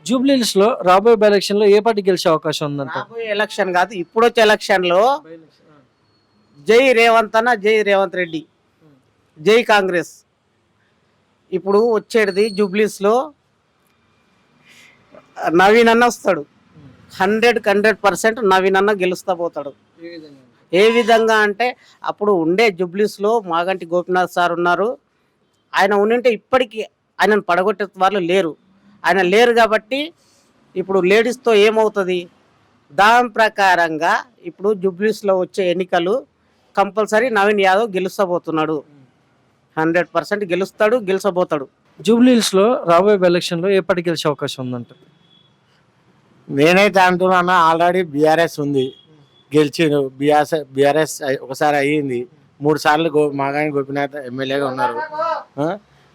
జూబ్లీహిల్స్ లో రాబోయే by election లో ఏ పార్టీ గెలిచే అవకాశం ఉందంట? రాబోయే ఎలక్షన్ కాదు, ఇప్పుడు వచ్చే ఎలక్షన్ లో జై రేవంత్ అన్న, జై రేవంత్ రెడ్డి, జై కాంగ్రెస్. ఇప్పుడు వచ్చేది జూబ్లీస్ లో నవీన్ అన్న వస్తాడు. 100% నవీన్ అన్న గెలుస్తా పోతాడు. ఏ విధంగా అంటే అప్పుడు ఉండే జూబ్లీస్ లో మాగంటి గోపినాథ్ సార్ ఉన్నారు. ఆయన ఉండింటే ఇప్పటికీ ఆయనను పడగొట్టే వాళ్ళు లేరు. ఆయన లేరు కాబట్టి ఇప్పుడు లేడీస్తో ఏమవుతుంది, దాని ప్రకారంగా ఇప్పుడు జూబ్లీస్లో వచ్చే ఎన్నికలు కంపల్సరీ నవీన్ యాదవ్ గెలుస్తబోతున్నాడు. 100% గెలుస్తాడు, గెలిచబోతాడు. జూబ్లీహిల్స్ లో రాబోయే బై ఎలక్షన్ లో ఏ పార్టీ గెలిచే అవకాశం ఉందంట? నేనైతే అంటున్నా, ఆల్రెడీ బీఆర్ఎస్ ఉంది, గెలిచిండు. బీఆర్ఎస్ ఒకసారి అయ్యింది, 3 సార్లు మాగాని గోపినాథ్ ఎమ్మెల్యేగా ఉన్నారు.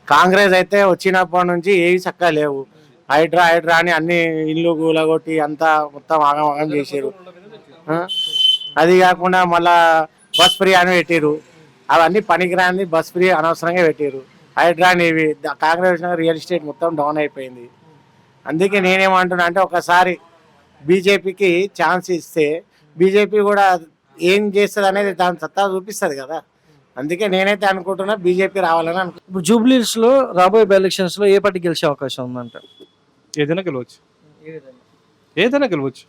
కాంగ్రెస్ అయితే వచ్చినప్పటి నుంచి ఏవి చక్కగా లేవు. హైడ్రా అని అన్ని ఇల్లు కూలగొట్టి అంతా మొత్తం ఆగం చేసారు. అది కాకుండా మళ్ళా బస్ ఫ్రీ అని పెట్టారు. అవన్నీ పనికిరాని బస్ ఫ్రీ అనవసరంగా పెట్టారు. హైడ్రా ఇవి కాంగ్రెస్ రియల్ ఎస్టేట్ మొత్తం డౌన్ అయిపోయింది. అందుకే నేనేమంటున్నా అంటే ఒకసారి బీజేపీకి ఛాన్స్ ఇస్తే బీజేపీ కూడా ఏం చేస్తుంది అనేది దాని సత్తా చూపిస్తుంది కదా. అందుకే నేనైతే అనుకుంటున్నా బీజేపీ రావాలని అనుకుంటున్నా. ఇప్పుడు జూబ్లీహిల్స్ లో రాబోయే బై ఎలక్షన్స్ లో ఏ పార్టీ గెలిచే అవకాశం ఉందంట? ఏదైనా గెలవచ్చు, ఏదైనా గెలవచ్చు.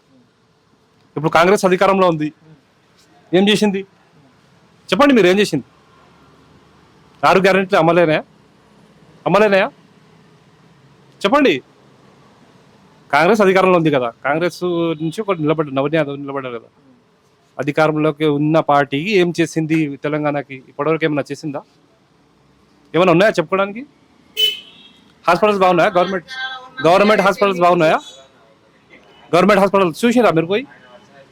ఇప్పుడు కాంగ్రెస్ అధికారంలో ఉంది, ఏం చేసింది చెప్పండి, మీరు ఏం చేసింది? 6 గ్యారెంటీలు అమలేనాయా చెప్పండి. కాంగ్రెస్ అధికారంలో ఉంది కదా, కాంగ్రెస్ నుంచి ఒకటి నవీన్ యాదవ్ నిలబడ్డారు కదా. అధికారంలోకి ఉన్న పార్టీకి ఏం చేసింది తెలంగాణకి? ఇప్పటివరకు ఏమైనా చేసిందా? ఏమైనా ఉన్నాయా చెప్పుకోవడానికి? హాస్పిటల్స్ బాగున్నాయా? గవర్నమెంట్ హాస్పిటల్స్ బాగున్నాయా? గవర్నమెంట్ హాస్పిటల్ చూసిరా మీరు పోయి?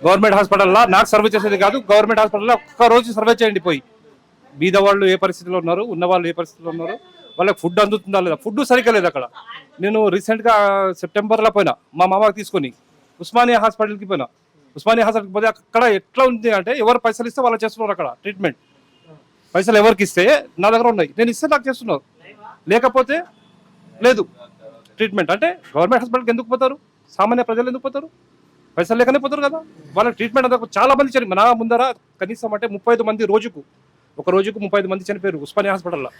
గవర్నమెంట్ హాస్పిటల్లో నాకు సర్వే చేసేది కాదు, గవర్నమెంట్ హాస్పిటల్లో ఒక్క రోజు సర్వే చేయండి పోయి. బీద వాళ్ళు ఏ పరిస్థితిలో ఉన్నారు, ఉన్న వాళ్ళు ఏ పరిస్థితిలో ఉన్నారు, వాళ్ళకి ఫుడ్ అందుతుందా లేదా? ఫుడ్ సరిగ్గా లేదు అక్కడ. నేను రీసెంట్గా సెప్టెంబర్లో పోయినా మా మామకి తీసుకొని ఉస్మానియా హాస్పిటల్కి పోయినా. ఉస్మానియా హాస్పిటల్కి పోతే అక్కడ ఎట్లా ఉంది అంటే ఎవరు పైసలు ఇస్తే వాళ్ళు చేస్తున్నారు అక్కడ ట్రీట్మెంట్. పైసలు ఎవరికి ఇస్తే నా దగ్గర ఉన్నాయి, నేను ఇస్తే నాకు చేస్తున్నారు, లేకపోతే లేదు ట్రీట్మెంట్. అంటే గవర్నమెంట్ హాస్పిటల్కి ఎందుకు పోతారు? సామాన్య ప్రజలు ఎందుకు పోతారు? పైసలు లేకనే పోతారు కదా. వాళ్ళ ట్రీట్మెంట్ అంతా చాలా మంది చనిపోయి నా ముందర కనీసం అంటే 35 మంది ఒక రోజుకు 35 మంది చనిపోయారు ఉస్మానియా హాస్పిటల్లో.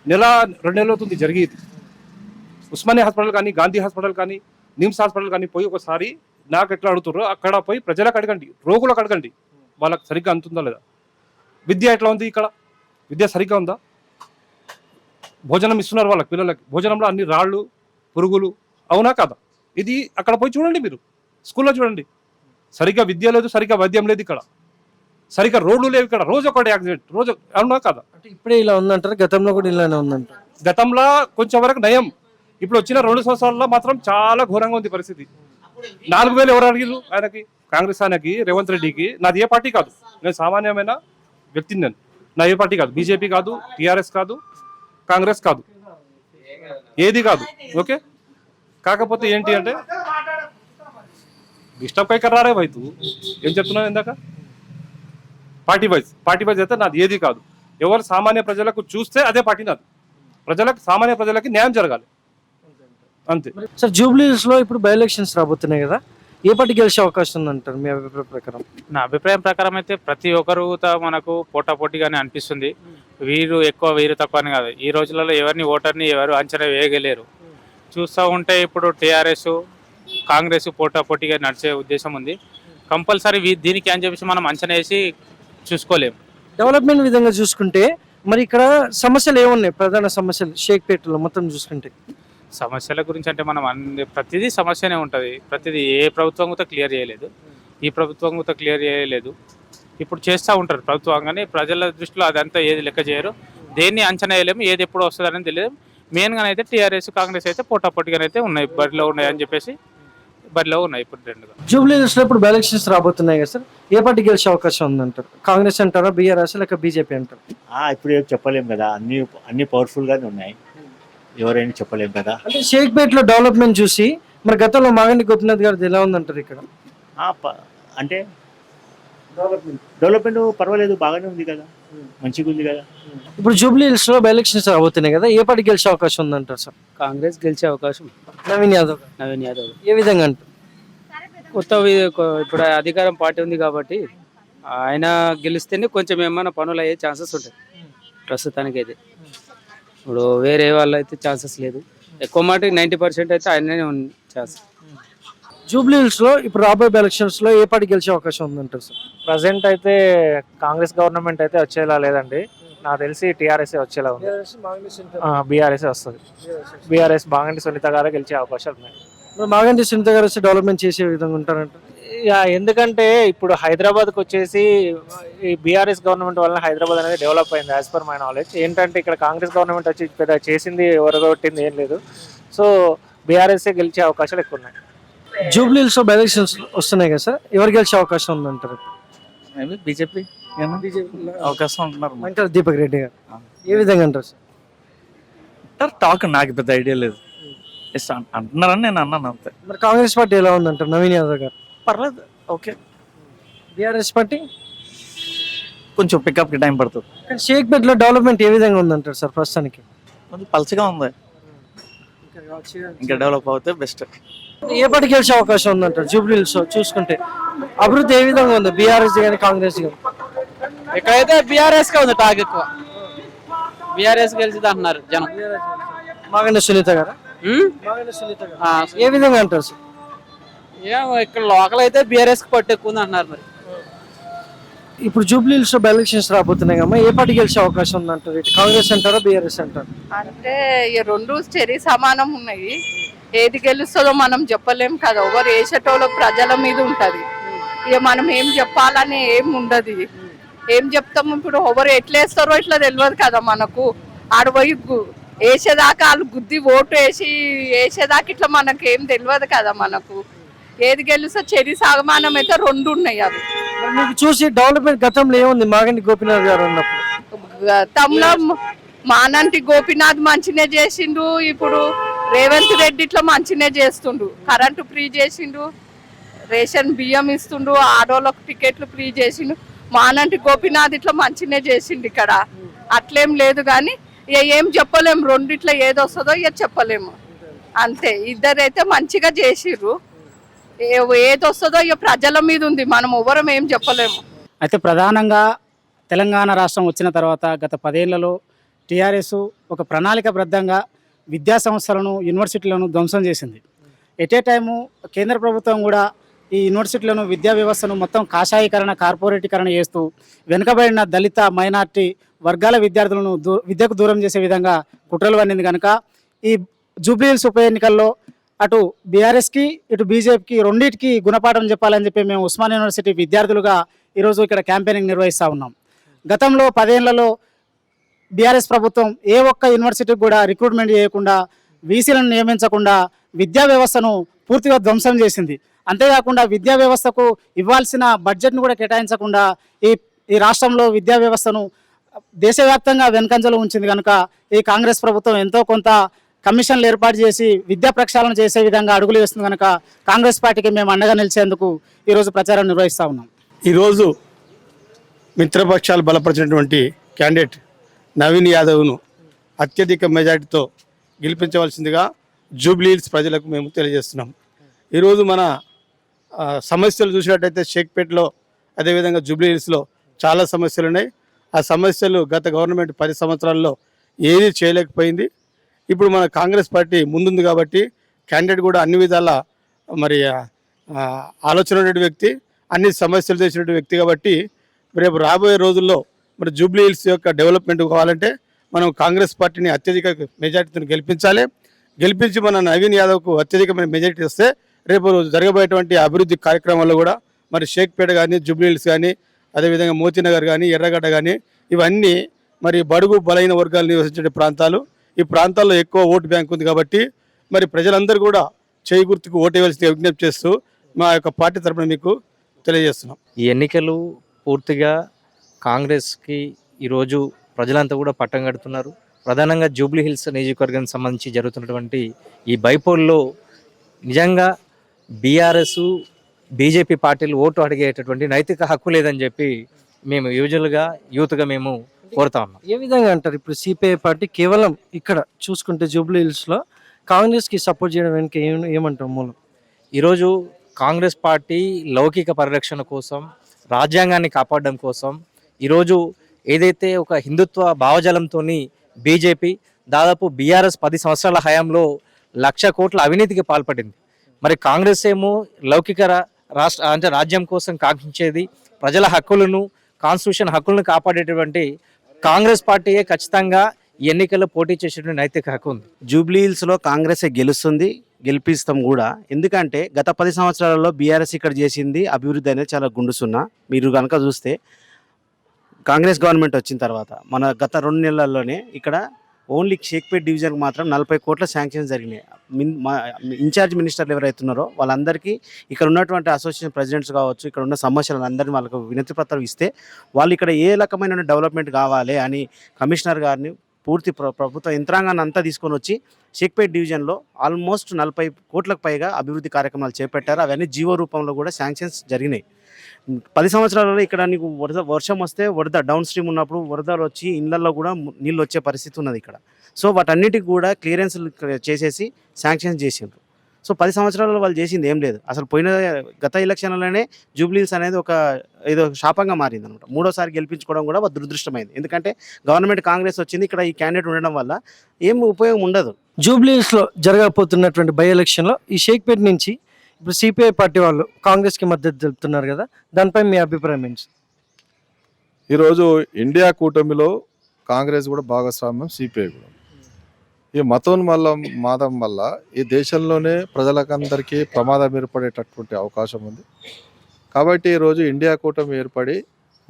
1-2 నెలలు అవుతుంది జరిగేది. ఉస్మానియా హాస్పిటల్ కానీ, గాంధీ హాస్పిటల్ కానీ, నిమ్స్ హాస్పిటల్ కానీ పోయి ఒకసారి నాకు ఎట్లా అడుగుతారో అక్కడ పోయి ప్రజలకు అడగండి, రోగులకు అడగండి, వాళ్ళకి సరిగ్గా అందుతుందా లేదా. విద్య ఎట్లా ఉంది ఇక్కడ? విద్య సరిగ్గా ఉందా? భోజనం ఇస్తున్నారు వాళ్ళకి, పిల్లలకి భోజనంలో అన్ని రాళ్ళు పురుగులు, అవునా కాదా? ఇది అక్కడ పోయి చూడండి, మీరు స్కూల్లో చూడండి. సరిగ్గా విద్య లేదు, సరిగ్గా వైద్యం లేదు ఇక్కడ, సరిగ్గా రోడ్లు లేవు ఇక్కడ. రోజు ఒకటి యాక్సిడెంట్, రోజు, అవునా కాదా? అంటే ఇప్పుడే ఇలా ఉందంటారు, గతంలో కూడా ఇలానే ఉందంటారు? గతంలో కొంచెం వరకు నయం, ఇప్పుడు వచ్చిన 2 సంవత్సరాల్లో మాత్రం చాలా ఘోరంగా ఉంది పరిస్థితి. 4,000 ఎవరు అడిగారు ఆయనకి, కాంగ్రెస్ ఆయనకి, రేవంత్ రెడ్డికి? నాది ఏ పార్టీ కాదు, నేను సామాన్యమైన వ్యక్తిని, నేను నా ఏ పార్టీ కాదు, బీజేపీ కాదు, టీఆర్ఎస్ కాదు, కాంగ్రెస్ కాదు, ఏది కాదు. ఓకే, కాకపోతే ఏంటి అంటే డిస్టర్బ్ కై కర్రారే భయ్, తూ ఏం చెప్తున్నావు ఇందాక? పార్టీ వైజ్ అయితే నాది ఏది కాదు. ఎవరు సామాన్య ప్రజలకు చూస్తే అదే పార్టీ నాది. సామాన్య ప్రజలకి న్యాయం జరగాలి, అంతే. సార్ జూబ్లీహిల్స్ లో ఇప్పుడు బై ఎలక్షన్స్ రాబోతున్నాయి కదా, ఏ పార్టీ గెలిచే అవకాశం ఉందంటారు మీ అభిప్రాయం ప్రకారం? నా అభిప్రాయం ప్రకారం అయితే ప్రతి ఒక్కరుతో మనకు పోటాపోటీగానే అనిపిస్తుంది. వీరు ఎక్కువ వీరు తక్కువ అని కాదు. ఈ రోజులలో ఎవరిని ఓటర్ని ఎవరు అంచనా వేయగలేరు. చూస్తూ ఉంటే ఇప్పుడు టీఆర్ఎస్ కాంగ్రెస్ పోటాపోటీగా నడిచే ఉద్దేశం ఉంది. కంపల్సరీ దీనికి అని చెప్పేసి మనం అంచనా వేసి చూసుకోలేము. డెవలప్మెంట్ విధంగా చూసుకుంటే మరి ఇక్కడ సమస్యలు ఏమున్నాయి? ప్రధాన సమస్యలు షేక్పేటలో మొత్తం చూసుకుంటే సమస్యల గురించి అంటే మనం ప్రతిదీ సమస్యనే ఉంటుంది. ప్రతిదీ ఏ ప్రభుత్వం కూడా క్లియర్ చేయలేదు, ఈ ప్రభుత్వం కూడా క్లియర్ చేయలేదు. ఇప్పుడు చేస్తూ ఉంటారు ప్రభుత్వం, కానీ ప్రజల దృష్టిలో అదంతా ఏది లెక్క చేయరు. దేన్ని అంచనా వేయలేము, ఏది ఎప్పుడు వస్తుందని తెలియదు. మెయిన్గా అయితే టీఆర్ఎస్ కాంగ్రెస్ అయితే పోటాపోటీగానైతే ఉన్నాయి, బరిలో ఉన్నాయి అని చెప్పేసి బరిలో ఉన్నాయి ఇప్పుడు రెండుగా. జూబ్లీహిల్స్ లో ఇప్పుడు బై ఎలక్షన్స్ రాబోతున్నాయి కదా సార్, ఏ పార్టీ గెలిచే అవకాశం ఉందంటారు? కాంగ్రెస్ అంటారా, బీఆర్ఎస్ లేక బీజేపీ అంటారు? ఇప్పుడు ఏం చెప్పలేము కదా, అన్ని పవర్ఫుల్ గానే ఉన్నాయి, ఎవరైనా చెప్పలేము కదా. అంటే షేక్పేటలో డెవలప్మెంట్ చూసి మరి గతంలో మాగంటి గోపినాథ్ గారిది ఎలా ఉందంటారు ఇక్కడ? అంటే డెవలప్మెంట్ పర్వాలేదు, బాగానే ఉంది కదా. మంచిగా ఉంది కదా. ఇప్పుడు జూబ్లీ హిల్స్ లో ఎలక్షన్స్ రాబోతున్నాయి కదా, ఏ పార్టీ గెలిచే అవకాశం ఉందంటారు సార్? కాంగ్రెస్ గెలిచే అవకాశం నవీన్ యాదవ్ గారు. నవీన్ యాదవ్. ఏ విధంగా అంటారు? ఇప్పుడు అధికారం పార్టీ ఉంది కాబట్టి ఆయన గెలిస్తేనే కొంచెం ఏమైనా పనులు అయ్యే ఛాన్సెస్ ఉంటాయి ప్రస్తుతానికి అయితే. ఇప్పుడు వేరే వాళ్ళు అయితే ఛాన్సెస్ లేదు, ఎక్కువ మాట 90% అయితే ఆయననే ఉంది ఛాన్స్. జూబ్లీ హిల్స్ లో ఇప్పుడు రాబోయే ఎలక్షన్స్ లో ఏ పార్టీ గెలిచే అవకాశం ఉందంటారు సార్? ప్రజెంట్ అయితే కాంగ్రెస్ గవర్నమెంట్ అయితే వచ్చేలా లేదండి, నాకు తెలిసి టీఆర్ఎస్ వచ్చేలా ఉంది. బీఆర్ఎస్ వస్తుంది. బీఆర్ఎస్ బాగంటి సునీత గారు గెలిచే అవకాశాలు ఉన్నాయి. మాగంటి సునీత గారు వచ్చి డెవలప్మెంట్ చేసే విధంగా ఉంటారంట. ఎందుకంటే ఇప్పుడు హైదరాబాద్కి వచ్చేసి ఈ బీఆర్ఎస్ గవర్నమెంట్ వల్ల హైదరాబాద్ అనేది డెవలప్ అయింది యాజ్ పర్ మై నాలెడ్జ్. ఏంటంటే ఇక్కడ కాంగ్రెస్ గవర్నమెంట్ వచ్చి పెద్ద చేసింది ఒరగొట్టింది ఏం లేదు. సో బీఆర్ఎస్ గెలిచే అవకాశాలు ఎక్కువ ఉన్నాయి. జూబ్లీ హిల్స్ లో ఎలక్షన్స్ వస్తున్నాయి కదా సార్, ఎవరు గెలిచే అవకాశం ఉందంటారు? బీజేపీ అవకాశం అంటున్నారు. అంటారు దీపక్ రెడ్డి గారు. ఏ విధంగా అంటారు సార్? టాక్ నాకు పెద్ద ఐడియా లేదు, అంటున్నారని నేను అన్నాను అంతే. మరి కాంగ్రెస్ పార్టీ ఎలా ఉందంటారు నవీన్ యాదవ్ గారు? పర్లేదు, ఓకే. బీఆర్ఎస్ పార్టీ కొంచెం పికప్ కి టైం పడుతుంది. కానీ షేక్పేట్ లో డెవలప్మెంట్ ఏ విధంగా ఉందంటారు సార్ ప్రస్తుతానికి? కొంచెం పల్చగా ఉంది, ఇంకా డెవలప్ అవుతే బెస్ట్. ఏ పార్టీ గెలిచే అవకాశం ఉందంటారు జూబ్లీ హిల్స్ లో చూసుకుంటే? అభివృద్ధి ఏ విధంగా ఉంది బీఆర్ఎస్ కానీ కాంగ్రెస్ కానీ? ఇక్కడైతే బీఆర్ఎస్ కే ఉంది టాక్ ఎక్కువ. బీఆర్ఎస్ గెలిచింది అంటున్నారు జనం. మాగంటి సునీత గారు. మాగంటి సునీత గారు ఏ విధంగా అంటారు సార్? ఏమో ఇక్కడ లోకల్ అయితే బీఆర్ఎస్ కి పట్టు ఎక్కువ ఉంది అంటున్నారు. మరి ఇప్పుడు జూబ్లీ హిల్స్ లో ఎలక్షన్స్ రాబోతున్నాయి కదా, ఏ పార్టీ గెలిచే అవకాశం ఉందంటారు? ఇటు కాంగ్రెస్ అంటారా బీఆర్ఎస్ అంటారు? అంటే ఈ రెండు చెరి సమానం ఉన్నాయి, ఏది గెలుస్తుందో మనం చెప్పలేం కదా. ఎవరు వేసేటోళ్ళు ప్రజల మీద ఉంటది, ఇక మనం ఏం చెప్పాలని ఏం ఉండదు. ఏం చెప్తాము ఇప్పుడు, ఎవరు ఎట్లేస్తారో ఇట్లా తెలియదు కదా మనకు. ఆడపోయి వేసేదాకా వాళ్ళు గుద్ది ఓటు వేసేదాకా ఇట్లా మనకు ఏం తెలియదు కదా మనకు. ఏది గెలుస్తో చెరి సమానం అయితే రెండు ఉన్నాయి. అవి మరి మీకు చూసి డెవలప్మెంట్ గతంలో ఏముంది మాగంటి గోపీనాథ్ గారు ఉన్నప్పుడు? గతంలో మానంటి గోపీనాథ్ మంచినే చేసిండు, ఇప్పుడు రేవంత్ రెడ్డి ఇట్లా మంచినే చేస్తుండు. కరెంటు ఫ్రీ చేసిండు, రేషన్ బియ్యం ఇస్తుండు, ఆడోళ్ళకు టికెట్లు ఫ్రీ చేసిండు. మానంటి గోపీనాథ్ ఇట్లా మంచినే చేసిండు. ఇక్కడ అట్లేం లేదు, కానీ ఇక ఏం చెప్పలేము. రెండిట్లో ఏది వస్తుందో ఇక చెప్పలేము అంతే. ఇద్దరైతే మంచిగా చేసిర్రు, ఏది వస్తుందో ఇక ప్రజల మీద ఉంది, మనం ఎవరం ఏం చెప్పలేము. అయితే ప్రధానంగా తెలంగాణ రాష్ట్రం వచ్చిన తర్వాత గత 10 ఏళ్లలో టీఆర్ఎస్ ఒక ప్రణాళికాబద్ధంగా విద్యా సంస్థలను యూనివర్సిటీలను ధ్వంసం చేసింది. ఎట్ ఏ టైము కేంద్ర ప్రభుత్వం కూడా ఈ యూనివర్సిటీలను విద్యా వ్యవస్థను మొత్తం కాషాయీకరణ కార్పొరేటీకరణ చేస్తూ వెనుకబడిన దళిత మైనార్టీ వర్గాల విద్యార్థులను విద్యకు దూరం చేసే విధంగా కుట్రలు పన్నింది కనుక ఈ జూబ్లీ హిల్స్ ఉప ఎన్నికల్లో అటు బీఆర్ఎస్కి ఇటు బీజేపీకి రెండింటికి గుణపాఠం చెప్పాలని చెప్పి మేము ఉస్మానియా యూనివర్సిటీ విద్యార్థులుగా ఈరోజు ఇక్కడ క్యాంపెయినింగ్ నిర్వహిస్తూ ఉన్నాం. గతంలో 10 ఏళ్లలో బీఆర్ఎస్ ప్రభుత్వం ఏ ఒక్క యూనివర్సిటీకి కూడా రిక్రూట్మెంట్ చేయకుండా, వీసీలను నియమించకుండా విద్యా వ్యవస్థను పూర్తిగా ధ్వంసం చేసింది. అంతేకాకుండా విద్యా వ్యవస్థకు ఇవ్వాల్సిన బడ్జెట్ను కూడా కేటాయించకుండా ఈ రాష్ట్రంలో విద్యా వ్యవస్థను దేశవ్యాప్తంగా వెనుకంజలో ఉంచింది కనుక ఈ కాంగ్రెస్ ప్రభుత్వం ఎంతో కొంత కమిషన్లు ఏర్పాటు చేసి విద్యా ప్రక్షాళన చేసే విధంగా అడుగులు వేస్తుంది కనుక కాంగ్రెస్ పార్టీకి మేము అండగా నిలిచేందుకు ఈరోజు ప్రచారం నిర్వహిస్తూ ఉన్నాం. ఈరోజు మిత్రపక్షాలు బలపరిచినటువంటి క్యాండిడేట్ నవీన్ యాదవ్ను అత్యధిక మెజార్టీతో గెలిపించవలసిందిగా జూబ్లీ హిల్స్ ప్రజలకు మేము తెలియజేస్తున్నాం. ఈరోజు మన సమస్యలు చూసినట్టయితే షేక్పేట్లో అదేవిధంగా జూబ్లీ హిల్స్లో చాలా సమస్యలు ఉన్నాయి. ఆ సమస్యలు గత గవర్నమెంట్ 10 సంవత్సరాల్లో ఏది చేయలేకపోయింది. ఇప్పుడు మన కాంగ్రెస్ పార్టీ ముందుంది కాబట్టి క్యాండిడేట్ కూడా అన్ని విధాల మరి ఆలోచన ఉన్న వ్యక్తి, అన్ని సమస్యలు చేసిన వ్యక్తి కాబట్టి రేపు రాబోయే రోజుల్లో మరి జూబ్లీ హిల్స్ యొక్క డెవలప్మెంట్ కావాలంటే మనం కాంగ్రెస్ పార్టీని అత్యధిక మెజార్టీతో గెలిపించాలి. గెలిపించి మన నవీన్ యాదవ్కు అత్యధికమైన మెజార్టీ వస్తే రేపు జరగబోయేటువంటి అభివృద్ధి కార్యక్రమాల్లో కూడా మరి షేక్పేట కానీ జూబ్లీ హిల్స్ కానీ అదేవిధంగా మోతీనగర్ కానీ ఎర్రగడ్డ కానీ ఇవన్నీ మరి బడుగు బలైన వర్గాలు నివసించే ప్రాంతాలు. ఈ ప్రాంతాల్లో ఎక్కువ ఓటు బ్యాంక్ ఉంది కాబట్టి మరి ప్రజలందరూ కూడా చేయి గుర్తుకు ఓటు వేయాల్సిందిగా విజ్ఞప్తి చేస్తూ మా యొక్క పార్టీ తరఫున మీకు తెలియజేస్తున్నాం. ఈ ఎన్నికలు పూర్తిగా కాంగ్రెస్కి ఈరోజు ప్రజలంతా కూడా పట్టం కడుతున్నారు. ప్రధానంగా జూబ్లీ హిల్స్ నియోజకవర్గానికి సంబంధించి జరుగుతున్నటువంటి ఈ బైపోల్లో నిజంగా బీఆర్ఎస్ బీజేపీ పార్టీలు ఓటు అడిగేటటువంటి నైతిక హక్కు లేదని చెప్పి మేము యూత్గా మేము కోరుతా ఉన్నాం. ఏ విధంగా అంటారు ఇప్పుడు సిపిఐ పార్టీ కేవలం ఇక్కడ చూసుకుంటే జూబ్లీ హిల్స్లో కాంగ్రెస్కి సపోర్ట్ చేయడం వెనుక ఏమంటారు మూలం? ఈరోజు కాంగ్రెస్ పార్టీ లౌకిక పరిరక్షణ కోసం, రాజ్యాంగాన్ని కాపాడడం కోసం ఈరోజు ఏదైతే ఒక హిందుత్వ భావజాలంతో బీజేపీ దాదాపు బీఆర్ఎస్ 10 సంవత్సరాల హయాంలో 1,00,000 కోట్ల అవినీతికి పాల్పడింది. మరి కాంగ్రెస్ ఏమో లౌకిక రాష్ట్ర అంటే రాజ్యం కోసం కాంక్షించేది, ప్రజల హక్కులను, కాన్స్టిట్యూషన్ హక్కులను కాపాడేటువంటి కాంగ్రెస్ పార్టీయే ఖచ్చితంగా ఈ ఎన్నికల్లో పోటీ చేసేటువంటి నైతిక హక్కు ఉంది. జూబ్లీ హిల్స్లో కాంగ్రెసే గెలుస్తుంది, గెలిపిస్తాం కూడా. ఎందుకంటే గత 10 సంవత్సరాలలో బీఆర్ఎస్ ఇక్కడ చేసింది అభివృద్ధి అనేది చాలా గుండుసున్నా. మీరు కనుక చూస్తే కాంగ్రెస్ గవర్నమెంట్ వచ్చిన తర్వాత మన గత 2 నెలల్లోనే ఇక్కడ ఓన్లీ షేక్పేట్ డివిజన్కి మాత్రం 40 కోట్ల శాంక్షన్స్ జరిగినాయి. ఇన్ఛార్జ్ మినిస్టర్లు ఎవరైతే ఉన్నారో వాళ్ళందరికీ ఇక్కడ ఉన్నటువంటి అసోసియేషన్ ప్రెసిడెంట్స్ కావచ్చు, ఇక్కడ ఉన్న సమస్యలను అందరినీ వాళ్ళకు వినతి పత్రం ఇస్తే వాళ్ళు ఇక్కడ ఏ రకమైన డెవలప్మెంట్ కావాలి అని కమిషనర్ గారిని పూర్తి ప్రభుత్వ యంత్రాంగాన్ని అంతా తీసుకొని వచ్చి షేక్పేట్ డివిజన్లో ఆల్మోస్ట్ 40 కోట్లకు పైగా అభివృద్ధి కార్యక్రమాలు చేపట్టారు. అవన్నీ జీవో రూపంలో కూడా శాంక్షన్స్ జరిగినాయి. 10 సంవత్సరాలలో ఇక్కడ నీకు వర్షం వస్తే వరద డౌన్ స్ట్రీమ్ ఉన్నప్పుడు వరదలు వచ్చి ఇళ్లలో కూడా నీళ్ళు వచ్చే పరిస్థితి ఉన్నది ఇక్కడ. సో వాటన్నిటికి కూడా క్లియరెన్స్ చేసేసి శాంక్షన్స్ చేసిండ్రు. సో 10 సంవత్సరాలలో వాళ్ళు చేసింది ఏం లేదు. అసలు గత ఎలక్షన్లలోనే జూబ్లీ హిల్స్ అనేది ఏదో శాపంగా మారింది అనమాట. 3వ సారి గెలిపించుకోవడం కూడా దురదృష్టమైంది. ఎందుకంటే గవర్నమెంట్ కాంగ్రెస్ వచ్చింది, ఇక్కడ ఈ క్యాండిడేట్ ఉండడం వల్ల ఏం ఉపయోగం ఉండదు. జూబ్లీ హిల్స్లో జరగబోతున్నటువంటి బై ఎలక్షన్లో ఈ షేక్పేట్ నుంచి ఇప్పుడు సిపిఐ పార్టీ వాళ్ళు కాంగ్రెస్కి మద్దతు తెలుపుతున్నారు కదా, దానిపై మీ అభిప్రాయం ఏంటి? ఈరోజు ఇండియా కూటమిలో కాంగ్రెస్ కూడా భాగస్వామ్యం, సిపిఐ కూడా. ఈ మతం వల్ల ఈ దేశంలోనే ప్రజలకందరికీ ప్రమాదం ఏర్పడేటటువంటి అవకాశం ఉంది. కాబట్టి ఈరోజు ఇండియా కూటమి ఏర్పడి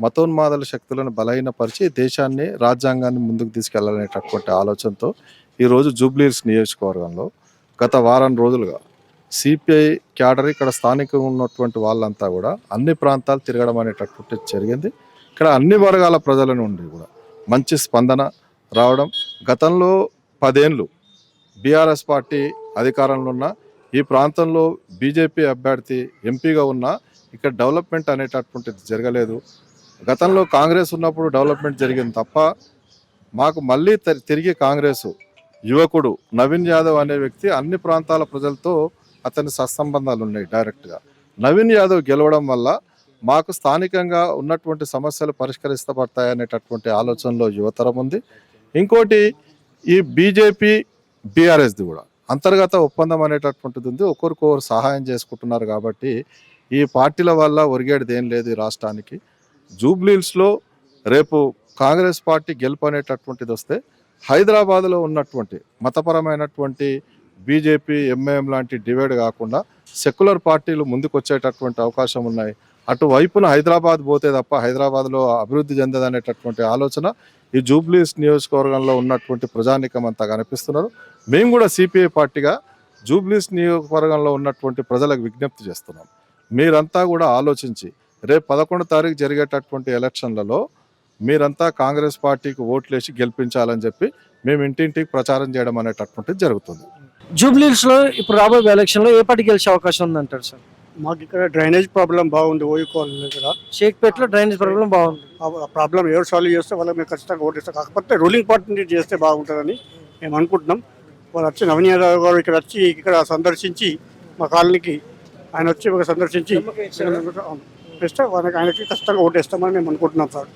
మతోన్మాదాల శక్తులను బలహీనపరిచి దేశాన్ని, రాజ్యాంగాన్ని ముందుకు తీసుకెళ్లాలనేటటువంటి ఆలోచనతో ఈరోజు జూబ్లీ హిల్స్ నియోజకవర్గంలో గత వారం రోజులుగా సిపిఐ క్యాడర్ ఇక్కడ స్థానికంగా ఉన్నటువంటి వాళ్ళంతా కూడా అన్ని ప్రాంతాలు తిరగడం అనేటటువంటి జరిగింది. ఇక్కడ అన్ని వర్గాల ప్రజల నుండి కూడా మంచి స్పందన రావడం. గతంలో 10 ఏళ్ళు బీఆర్ఎస్ పార్టీ అధికారంలో ఉన్న ఈ ప్రాంతంలో బీజేపీ అభ్యర్థి ఎంపీగా ఉన్న ఇక్కడ డెవలప్మెంట్ అనేటటువంటిది జరగలేదు. గతంలో కాంగ్రెస్ ఉన్నప్పుడు డెవలప్మెంట్ జరిగింది తప్ప మాకు మళ్ళీ తిరిగి కాంగ్రెస్ యువకుడు నవీన్ యాదవ్ అనే వ్యక్తి అన్ని ప్రాంతాల ప్రజలతో అతని సత్సంబంధాలు ఉన్నాయి డైరెక్ట్గా. నవీన్ యాదవ్ గెలవడం వల్ల మాకు స్థానికంగా ఉన్నటువంటి సమస్యలు పరిష్కరిస్తపడతాయనేటటువంటి ఆలోచనలో యువతరం ఉంది. ఇంకోటి ఈ బీజేపీ బీఆర్ఎస్ది కూడా అంతర్గత ఒప్పందం అనేటటువంటిది ఉంది. ఒకరికొకరు సహాయం చేసుకుంటున్నారు. కాబట్టి ఈ పార్టీల వల్ల ఒరిగేది ఏం లేదు ఈ రాష్ట్రానికి. జూబ్లీ హిల్స్లో రేపు కాంగ్రెస్ పార్టీ గెలుపు అనేటటువంటిది వస్తే హైదరాబాద్లో ఉన్నటువంటి మతపరమైనటువంటి బీజేపీ, ఎంఐఎం లాంటి డివైడ్ కాకుండా సెక్యులర్ పార్టీలు ముందుకు వచ్చేటటువంటి అవకాశం ఉన్నాయి. అటువైపున హైదరాబాద్ పోతే తప్ప హైదరాబాద్లో అభివృద్ధి చెందదనేటటువంటి ఆలోచన ఈ జూబ్లీ హిల్స్ నియోజకవర్గంలో ఉన్నటువంటి ప్రజానీకం అంతా కనిపిస్తున్నారు. మేము కూడా సిపిఐ పార్టీగా జూబ్లీ హిల్స్ నియోజకవర్గంలో ఉన్నటువంటి ప్రజలకు విజ్ఞప్తి చేస్తున్నాం. మీరంతా కూడా ఆలోచించి రేపు 11వ తారీఖు జరిగేటటువంటి ఎలక్షన్లలో మీరంతా కాంగ్రెస్ పార్టీకి ఓట్లేసి గెలిపించాలని చెప్పి మేము ఇంటింటికి ప్రచారం చేయడం అనేటటువంటిది జరుగుతుంది. జూబ్లీ హిల్స్లో ఇప్పుడు రాబోయే ఎలక్షన్లో ఏ పార్టీ గెలిచే అవకాశం ఉందంటారు సార్? మాకు ఇక్కడ డ్రైనేజ్ ప్రాబ్లం బాగుంది. ఓయికోవాలి ఇక్కడ షేక్పేట్లో డ్రైనేజ్ ప్రాబ్లం బాగుంది. ఆ ప్రాబ్లం ఎవరు సాల్వ్ చేస్తే వాళ్ళకి మేము ఖచ్చితంగా ఓటేస్తాం. కాకపోతే రూలింగ్ పార్టీ చేస్తే బాగుంటుందని మేము అనుకుంటున్నాం. వాళ్ళు వచ్చి నవీన్ యాదవ్ గారు ఇక్కడ సందర్శించి మా కాలనీకి ఆయన వచ్చి సందర్శించి ఇస్తే వాళ్ళకి ఆయనకి ఖచ్చితంగా ఓటేస్తామని మేము అనుకుంటున్నాం సార్.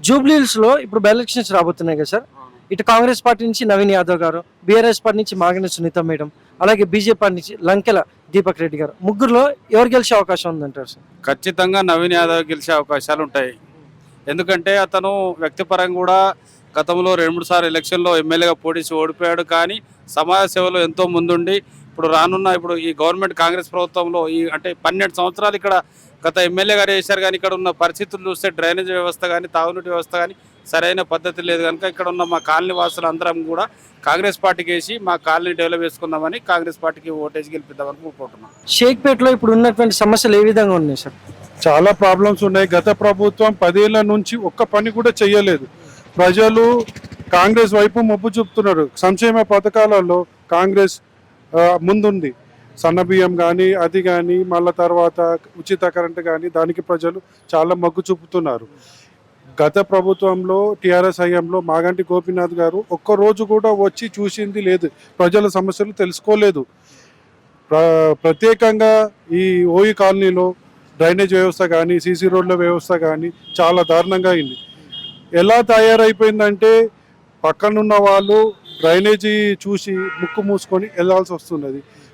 జూబ్లీ హిల్స్లో ఇప్పుడు బై ఎలక్షన్స్ రాబోతున్నాయి కదా సార్, ఇటు కాంగ్రెస్ పార్టీ నుంచి నవీన్ యాదవ్ గారు, బీఆర్ఎస్ పార్టీ నుంచి మాగంటి సునీత మేడం, అలాగే బీజేపీ పార్టీ నుంచి లంకెల దీపక్ రెడ్డి గారు, ముగ్గురులో ఎవరు గెలిచే అవకాశం ఉందంటారు సార్? ఖచ్చితంగా నవీన్ యాదవ్ గెలిచే అవకాశాలు ఉంటాయి. ఎందుకంటే అతను వ్యక్తిపరంగా కూడా గతంలో 2-3 సార్లు ఎలక్షన్లో ఎమ్మెల్యేగా పోటీ ఓడిపోయాడు. కానీ సమాజ సేవలో ఎంతో ముందుండి ఇప్పుడు ఈ గవర్నమెంట్ కాంగ్రెస్ ప్రభుత్వంలో అంటే 12 సంవత్సరాలు ఇక్కడ గత ఎమ్మెల్యే గారు చేశారు. కానీ ఇక్కడ ఉన్న పరిస్థితులు చూస్తే డ్రైనేజ్ వ్యవస్థ కానీ, తాగునీటి వ్యవస్థ కానీ సరైన పద్ధతి లేదు. కనుక ఇక్కడ ఉన్న మా కాలనీ వాసులు అందరం కూడా కాంగ్రెస్ పార్టీకి వేసి మా కాలనీ డెవలప్ చేసుకుందామని కాంగ్రెస్ పార్టీకి ఓటేసి గెలిపిద్దామని కోరుకుంటున్నాం. షేక్పేట్లో ఇప్పుడు ఉన్నటువంటి సమస్యలు ఏ విధంగా ఉన్నాయి సార్? చాలా ప్రాబ్లమ్స్ ఉన్నాయి. గత ప్రభుత్వం 10 ఏళ్ల నుంచి ఒక్క పని కూడా చేయలేదు. ప్రజలు కాంగ్రెస్ వైపు మొగ్గు చూపుతున్నారు. సంక్షేమ పథకాలలో కాంగ్రెస్ ముందుంది. సన్నబియ్యం కానీ, అది కానీ, మళ్ళీ తర్వాత ఉచిత కరెంటు కానీ, దానికి ప్రజలు చాలా మొగ్గు చూపుతున్నారు. గత ప్రభుత్వంలో టీఆర్ఎస్ హయాంలో మాగంటి గోపీనాథ్ గారు ఒక్కరోజు కూడా వచ్చి చూసింది లేదు, ప్రజల సమస్యలు తెలుసుకోలేదు. ప్రత్యేకంగా ఈ ఓయి కాలనీలో డ్రైనేజ్ వ్యవస్థ కానీ సీసీ రోడ్ల వ్యవస్థ కానీ చాలా దారుణంగా అయింది. ఎలా తయారైపోయిందంటే పక్కనున్న వాళ్ళు డ్రైనేజీ చూసి ముక్కు మూసుకొని వెళ్ళాల్సి వస్తున్నది.